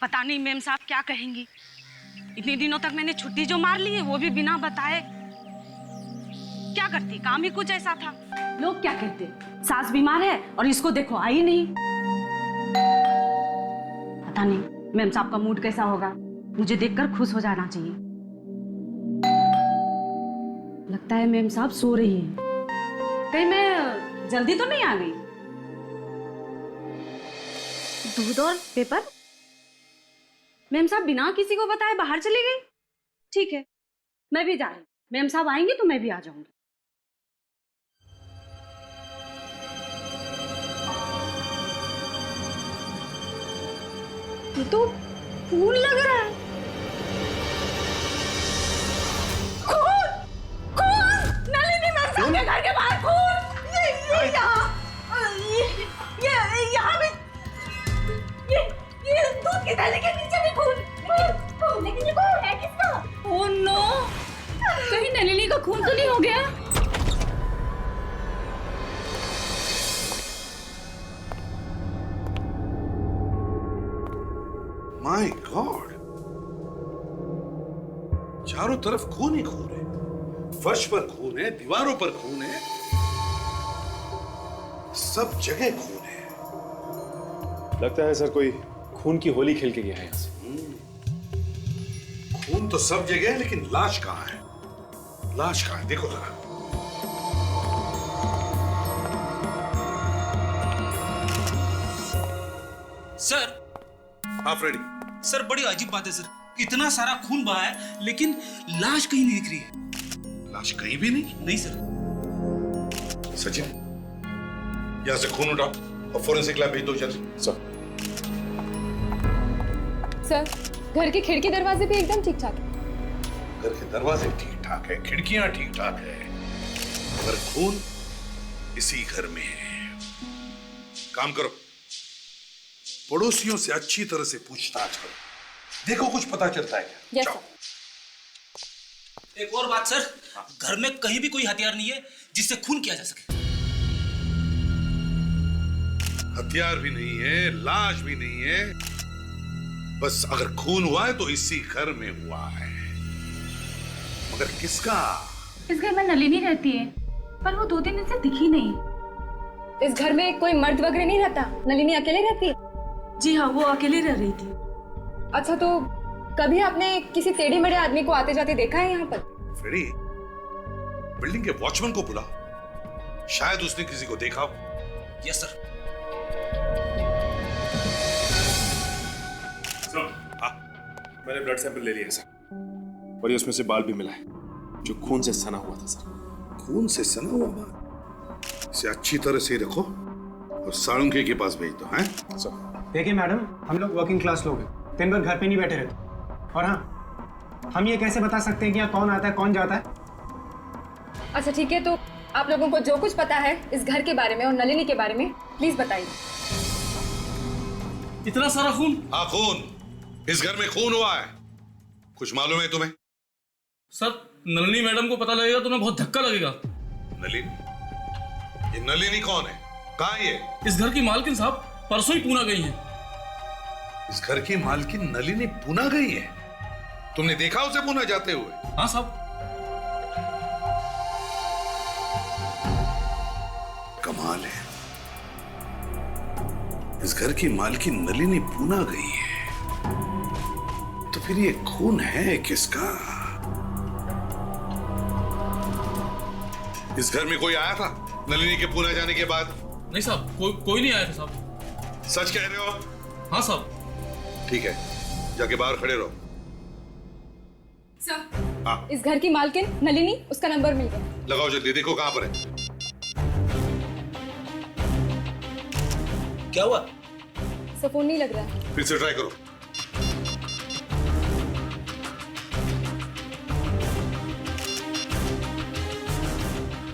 पता नहीं मेम साहब क्या कहेंगी। इतने दिनों तक मैंने छुट्टी जो मार ली है वो भी बिना बताए। क्या करती, काम ही कुछ ऐसा था। लोग क्या कहते, सास बीमार है और इसको देखो आई नहीं। पता नहीं मेम साहब का मूड कैसा होगा। मुझे देखकर खुश हो जाना चाहिए। लगता है मेम साहब सो रही है। कहीं मैं जल्दी तो नहीं आ गई? दूध और पेपर? मेम साहब बिना किसी को बताए बाहर चली गई। ठीक है, मैं भी जा रही हूँ। मेम साहब आएंगे तो मैं भी आ जाऊंगी। ये तो खून लग रहा है। खून! खून! नलिनी मेम साहब के घर के बाहर खून! ये यहाँ भी ये दूध की थैली के नीचे भी खून। लेकिन ये खून है किसका? Oh no! कहीं नलिनी का खून तो नहीं हो गया? माय गॉड, चारों तरफ खून ही खून है। फर्श पर खून है, दीवारों पर खून है, सब जगह खून है। लगता है सर कोई खून की होली खेल के गया है यहाँ से। खून तो सब जगह है, लेकिन लाश कहाँ है? लाश कहाँ है? देखो जरा। सर। हाँ फ्रेडी। सर बड़ी अजीब बात है सर। इतना सारा खून बहा है लेकिन लाश कहीं नहीं दिख रही है। लाश कहीं भी नहीं? नहीं सर। सचिन, यहां से खून उठाओ और फोरेंसिक लैब भेज दो जल्दी। सर, घर के खिड़की दरवाजे भी एकदम ठीक ठाक है। घर के दरवाजे ठीक ठाक है, खिड़कियां ठीक ठाक है, मगर खून इसी घर में है। काम करो, पड़ोसियों से अच्छी तरह से पूछताछ करो, देखो कुछ पता चलता है क्या। yes, एक और बात सर, घर में कहीं भी कोई हथियार नहीं है जिससे खून किया जा सके। हथियार भी नहीं है, लाश भी नहीं है। बस अगर खून हुआ है तो इसी घर में हुआ है। मगर किसका? इस घर में नलिनी रहती है, पर वो 2-3 दिन से दिखी नहीं। इस घर में कोई मर्द वगैरह नहीं रहता? नलिनी अकेले रहती है? जी हाँ, वो अकेले रह रही थी। अच्छा, तो कभी आपने किसी टेढ़े मेढ़े आदमी को आते जाते देखा है यहाँ पर? फ्रेडी, बिल्डिंग के वॉचमैन को बुला, शायद उसने किसी को देखा हो। Yes sir. मैंने ब्लड सैंपल ले लिया है सर, और ये उसमें से बाल भी मिला है जो खून से सना हुआ था सर। खून से सना हुआ बाल? इसे अच्छी तरह से रखो और साळुंखे के पास भेज दो। हैं सर? देखिए मैडम, हम लोग वर्किंग क्लास लोग हैं, दिन भर घर पे नहीं बैठे रहते। और हाँ, हम ये कैसे बता सकते हैं कि यहाँ कौन आता है कौन जाता है? अच्छा ठीक है, तो आप लोगों को जो कुछ पता है इस घर के बारे में और नलिनी के बारे में प्लीज बताइए। इतना सारा खून? हाँ, खून। इस घर में खून हुआ है। कुछ मालूम है तुम्हें? सर, नलिनी मैडम को पता लगेगा तो उन्हें बहुत धक्का लगेगा। नलिनी? ये नलिनी कौन है? कहाँ है ये? इस घर की मालकिन साहब परसों ही पूना गई है। इस घर की मालकिन नलिनी पूना गई है? तुमने देखा उसे पूना जाते हुए? हाँ साहब। कमाल है, इस घर की मालकिन नलिनी पूना गई है, तो फिर ये खून है किसका? इस घर में कोई आया था नलिनी के पूना जाने के बाद? नहीं साहब, कोई नहीं आया था साहब। सच कह रहे हो? हाँ साहब। ठीक है, जाके बाहर खड़े रहो। सर, हाँ, इस घर की मालकिन नलिनी, उसका नंबर मिल गया। लगाओ जल्दी, देखो कहां पर है। क्या हुआ? सर, फोन नहीं लग रहा है। फिर से ट्राई करो।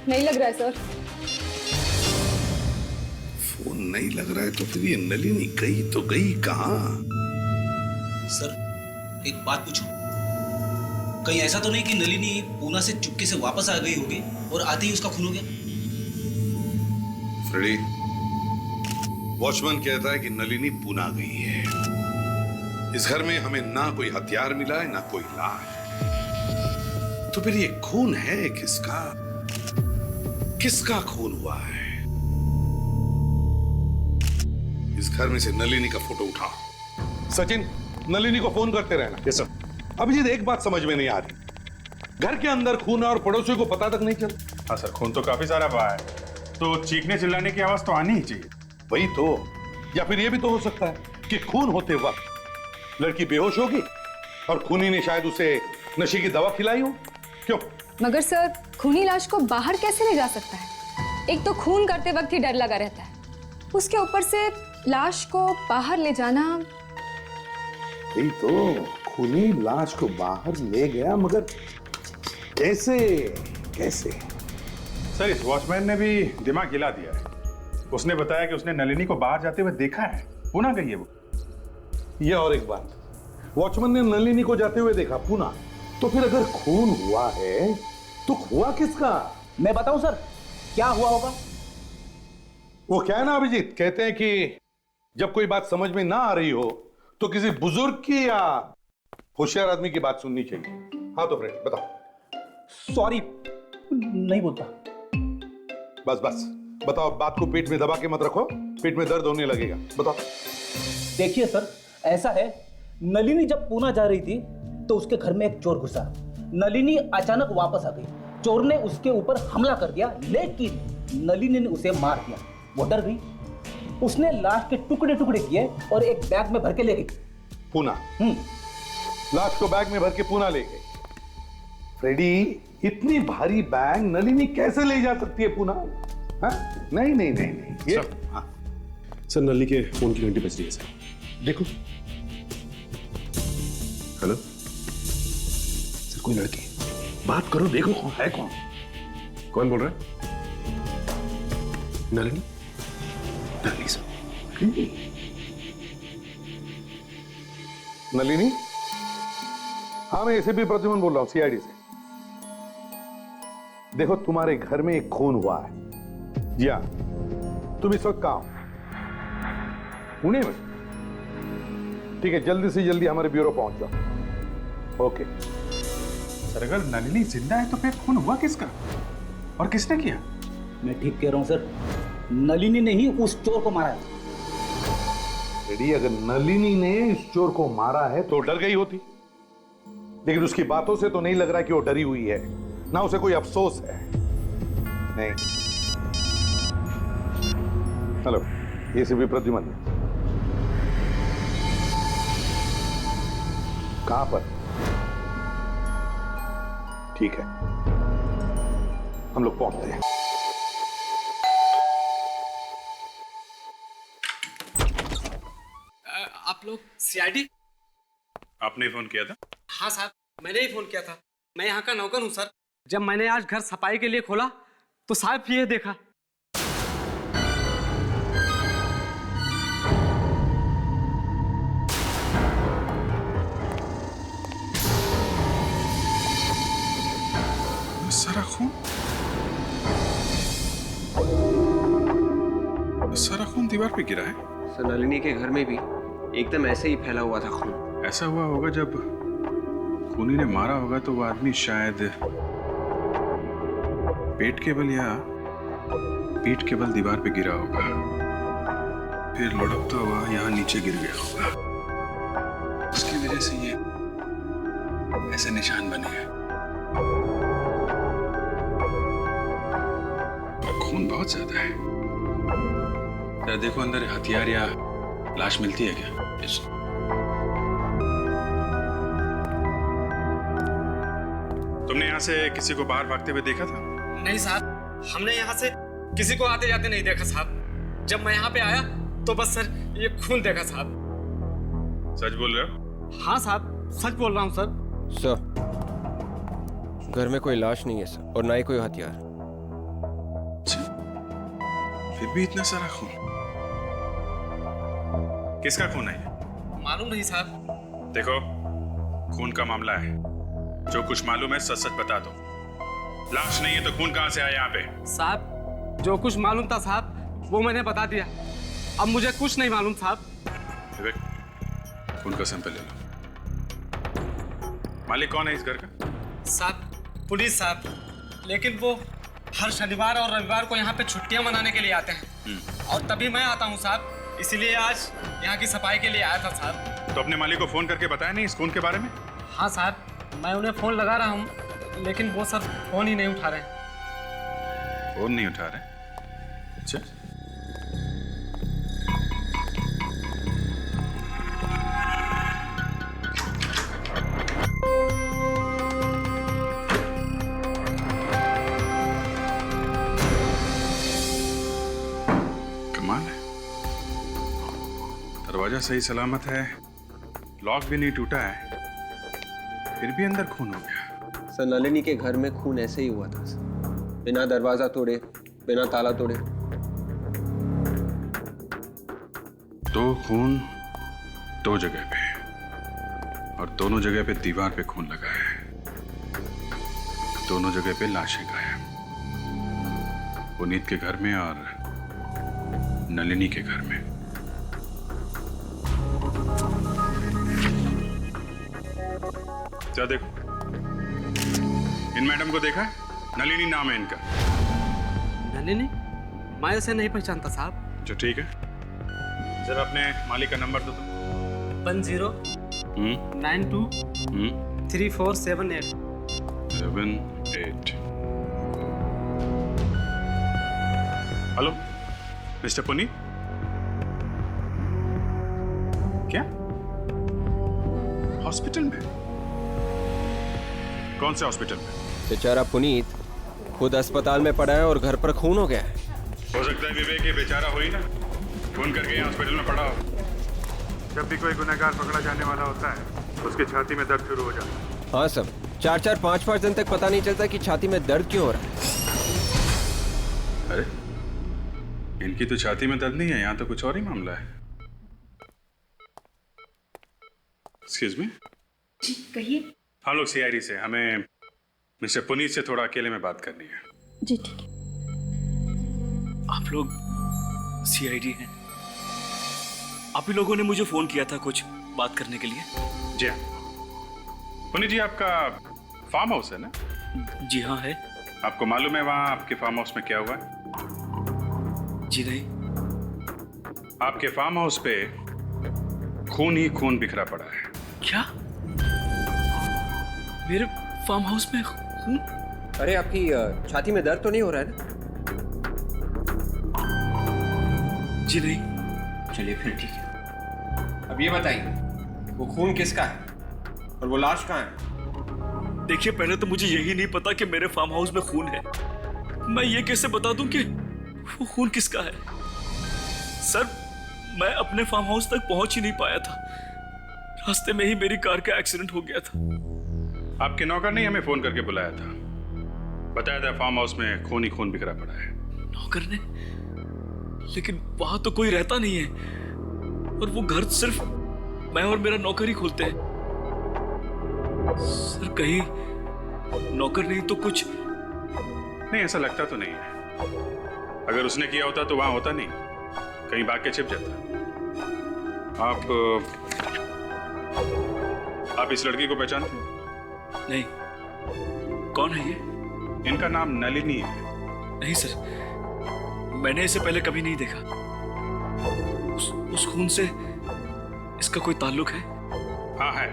नहीं लग रहा है सर। फोन नहीं लग रहा है तो फिर ये नलिनी गई तो गई कहां? सर, एक बात पूछूं? कहीं ऐसा तो नहीं कि नलिनी पूना से चुपके से वापस आ गई होगी और आते ही उसका खून हो गया? फ्रेडी, वॉचमैन कहता है कि नलिनी पूना गई है। इस घर में हमें ना कोई हथियार मिला है ना कोई लाश, तो फिर ये खून है किसका? किसका खून हुआ है? इस घर में से नलिनी का फोटो उठाओ। सचिन, नलिनी को फोन करते रहना। Yes sir. अभिजीत, एक बात समझ में नहीं आ रही, घर के अंदर खून है और पड़ोसियों को पता तक नहीं चल। हाँ सर, खून तो काफी सारा बहा है, तो चीखने चिल्लाने की आवाज तो आनी ही चाहिए। वही तो। या फिर यह भी तो हो सकता है कि खून होते वक्त लड़की बेहोश होगी और खूनी ने शायद उसे नशे की दवा खिलाई हो। क्यों? मगर सर, खूनी लाश को बाहर कैसे ले जा सकता है? एक तो खून करते वक्त ही डर लगा रहता है, उसके ऊपर से लाश को बाहर ले जाना। वही तो, खूनी लाश को बाहर ले गया, मगर कैसे? कैसे? सर, इस वॉचमैन ने भी दिमाग हिला दिया है। उसने बताया कि उसने नलिनी को बाहर जाते हुए देखा है, पूना गई है वो। ये और एक बात, वॉचमैन ने नलिनी को जाते हुए देखा पूना, तो फिर अगर खून हुआ है तो हुआ किसका? मैं बताऊं सर क्या हुआ होगा? वो क्या है ना अभिजीत, कहते हैं कि जब कोई बात समझ में ना आ रही हो तो किसी बुजुर्ग की या होशियार आदमी की बात सुननी चाहिए। हाँ तो फ्रेंड बताओ। सॉरी, नहीं बोलता। बस बस बताओ, बात को पेट में दबा के मत रखो, पेट में दर्द होने लगेगा। बताओ। देखिए सर, ऐसा है, नलिनी जब पूना जा रही थी तो उसके घर में एक चोर घुसा। नलिनी अचानक वापस आ गई, चोर ने उसके ऊपर हमला कर दिया, लेकिन नलिनी ने उसे मार दिया। वो डर गई, उसने लाश के टुकड़े टुकड़े किए और एक बैग में भर के ले गई पूना। लाश को बैग में भर के पूना ले गई। फ्रेडी, इतनी भारी बैग नलिनी कैसे ले जा सकती है पूना? हाँ? नहीं नहीं नहीं नहीं, ये सर, नलिनी के फोन की घंटी बज रही है सर। देखो। हेलो सर, कोई लड़की, बात करो, देखो कौन है। कौन बोल रहा है? नलिनी? नलिनी सर। नलिनी? हाँ, मैं एसीपी प्रद्युमन बोल रहा हूं, सीआईडी से। देखो, तुम्हारे घर में एक खून हुआ है। जी हाँ, तुम इस वक्त कहां हो? पुणे में? ठीक है, जल्दी से जल्दी हमारे ब्यूरो पहुंच जाओ। ओके। सर अगर नलिनी जिंदा है तो फिर खून हुआ किसका और किसने किया? मैं ठीक कह रहा हूँ सर, नलिनी ने ही उस चोर को मारा है। रेडी, अगर नलिनी ने इस चोर को मारा है तो डर गई होती, लेकिन उसकी बातों से तो नहीं लग रहा कि वो डरी हुई है, ना उसे कोई अफसोस है। नहीं। Hello, ACP Pradyuman. कहां पर? ठीक है, हम लोग पहुंचते हैं। आप लोग सीआईडी? आपने फोन किया था? हाँ साहब, मैंने ही फोन किया था। मैं यहाँ का नौकर हूँ सर। जब मैंने आज घर सफाई के लिए खोला तो साहब ये देखा। सारा खून, सारा खून दीवार पे गिरा है। सर नलिनी के घर में भी एकदम ऐसे ही फैला हुआ था खून। ऐसा हुआ होगा जब खूनी ने मारा होगा तो वो आदमी शायद पेट के बल या पीठ के बल दीवार पे गिरा होगा, फिर लुढ़कता हुआ यहाँ नीचे गिर गया होगा। उसकी वजह से ये ऐसे निशान बने हैं। खून बहुत ज्यादा है। जरा देखो अंदर हथियार या लाश मिलती है क्या? तुमने यहाँ से किसी को बाहर भागते हुए देखा था? नहीं साहब, हमने यहाँ से किसी को आते जाते नहीं देखा साहब। जब मैं यहाँ पे आया तो बस सर ये खून देखा साहब। सच बोल रहे हो? हाँ साहब, सच बोल रहा हूँ सर। सर घर में कोई लाश नहीं है सर, और ना ही कोई हथियार। फिर भी इतना सारा खून, किसका खून है? मालूम नहीं साहब। देखो, खून का मामला है, जो कुछ मालूम है सच सच बता दो। लाश नहीं है तो खून कहां से आया यहाँ पे? साहब जो कुछ मालूम था साहब वो मैंने बता दिया। अब मुझे कुछ नहीं मालूम साहब। विवेक, खून का सैंपल ले लो। मालिक कौन है इस घर का? साहब पुलिस साहब, लेकिन वो हर शनिवार और रविवार को यहाँ पे छुट्टियां मनाने के लिए आते हैं, और तभी मैं आता हूँ साहब। इसीलिए आज यहाँ की सफाई के लिए आया था साहब। तो अपने मालिक को फोन करके बताया नहीं इस खून के बारे में? हाँ साहब, मैं उन्हें फोन लगा रहा हूँ, लेकिन वो सर फोन ही नहीं उठा रहे। फोन नहीं उठा रहे? अच्छा, कमाल है, दरवाजा सही सलामत है, लॉक भी नहीं टूटा है, फिर भी अंदर खून हो गया। सर नलिनी के घर में खून ऐसे ही हुआ था सर, बिना दरवाजा तोड़े, बिना ताला तोड़े। दो खून दो जगह पे, और दोनों जगह पे दीवार पे खून लगा है, दोनों जगह पे लाशें गायब, पुनीत के घर में और नलिनी के घर में। क्या देखो, इन मैडम को देखा है? नलिनी नाम है इनका। नलिनी? मैं इसे नहीं पहचानता साहब। जो ठीक है, जरा अपने मालिक का नंबर दो तो। 10923478 78। Hello mister Puneet? क्या हॉस्पिटल में? कौन से हॉस्पिटल में? बेचारा पुनीत खुद अस्पताल में पड़ा है और घर पर खून हो गया है। हो सकता है विवेक ये बेचारा हो ही ना, खून करके यहाँ हॉस्पिटल में पड़ा हो। जब भी कोई गुनहगार पकड़ा जाने वाला होता है उसकी छाती में दर्द शुरू हो जाता है। हाँ सब 4-5 दिन तक पता नहीं चलता कि छाती में दर्द क्यों हो रहा है। अरे इनकी तो छाती में दर्द नहीं है, यहाँ तो कुछ और ही मामला है। Excuse me. जी कहिए। हम लोग सीआईडी से, हमें मिस्टर पुनीत से थोड़ा अकेले में बात करनी है। जी ठीक है। आप लोग सीआईडी हैं? आप ही लोगों ने मुझे फोन किया था कुछ बात करने के लिए। जी हाँ पुनीत जी, आपका फार्म हाउस है ना? जी हाँ है। आपको मालूम है वहां आपके फार्म हाउस में क्या हुआ है? जी नहीं। आपके फार्म हाउस पे खून ही खून बिखरा पड़ा है। क्या? मेरे फार्म हाउस में खून? अरे आपकी छाती में दर्द तो नहीं हो रहा है ना? जी नहीं। चलिए फिर ठीक है। अब ये बताइए वो खून किसका है और वो लाश कहाँ है? देखिए पहले तो मुझे यही नहीं पता कि मेरे फार्म हाउस में खून है। मैं ये कैसे बता दूं कि वो खून किसका है? सर मैं अपने फार्म हाउस तक पहुंच ही नहीं पाया था, रास्ते में ही मेरी कार का एक्सीडेंट हो गया था। आपके नौकर ने हमें फोन करके बुलाया था, बताया था फार्म हाउस में खून ही खून बिखरा पड़ा है। नौकर ने? लेकिन वहां तो कोई रहता नहीं है और वो घर सिर्फ मैं और मेरा नौकर ही खोलते हैं। सर कहीं नौकर नहीं तो कुछ? नहीं ऐसा लगता तो नहीं है। अगर उसने किया होता तो वहां होता नहीं, कहीं भाग के छिप जाता। आप इस लड़की को पहचानते हैं? नहीं। कौन है ये? इनका नाम नलिनी है। नहीं सर, मैंने इसे पहले कभी नहीं देखा। उस खून से इसका कोई ताल्लुक है? हाँ है।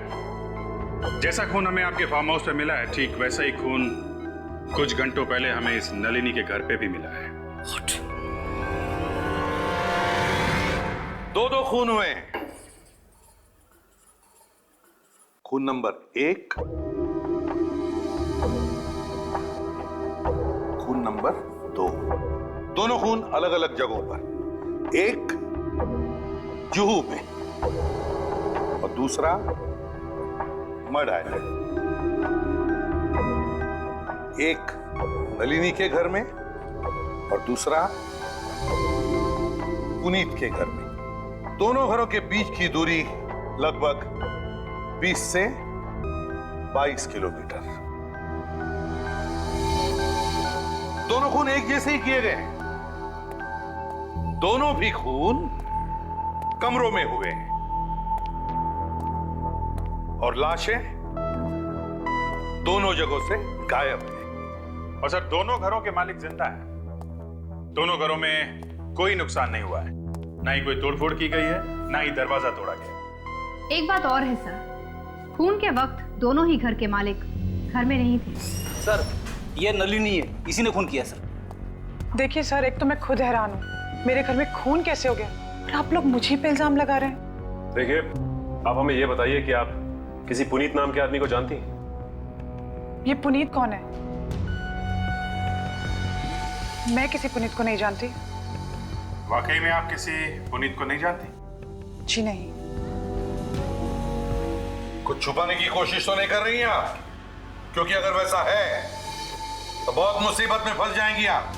जैसा खून हमें आपके फार्म हाउस पे मिला है, ठीक वैसा ही खून कुछ घंटों पहले हमें इस नलिनी के घर पे भी मिला है। दो खून हुए हैं। खून नंबर 1, खून नंबर 2। दोनों खून अलग अलग जगहों पर, एक जुहू में और दूसरा मड आइलैंड। एक नलिनी के घर में और दूसरा पुनीत के घर में। दोनों घरों के बीच की दूरी लगभग 20 से 22 किलोमीटर। दोनों खून एक जैसे ही किए गए। दोनों भी खून कमरों में हुए हैं और लाशें दोनों जगहों से गायब हैं। और सर दोनों घरों के मालिक जिंदा हैं। दोनों घरों में कोई नुकसान नहीं हुआ है, ना ही कोई तोड़फोड़ की गई है, ना ही दरवाजा तोड़ा गया। एक बात और है सर, खून के वक्त दोनों ही घर के मालिक घर में नहीं थे। सर ये नलिनी है, इसी ने खून किया सर। देखिए सर, एक तो मैं खुद हैरान हूँ, मेरे घर में खून कैसे हो गया और आप लोग मुझे पे इल्जाम लगा रहे हैं। देखिए आप हमें ये बताइए कि आप किसी पुनीत नाम के आदमी को जानती हैं? ये पुनीत कौन है? मैं किसी पुनीत को नहीं जानती। वाकई में आप किसी पुनीत को नहीं जानती? जी नहीं। कुछ छुपाने की कोशिश तो नहीं कर रही हैं आप? क्योंकि अगर वैसा है तो बहुत मुसीबत में फंस जाएंगी आप।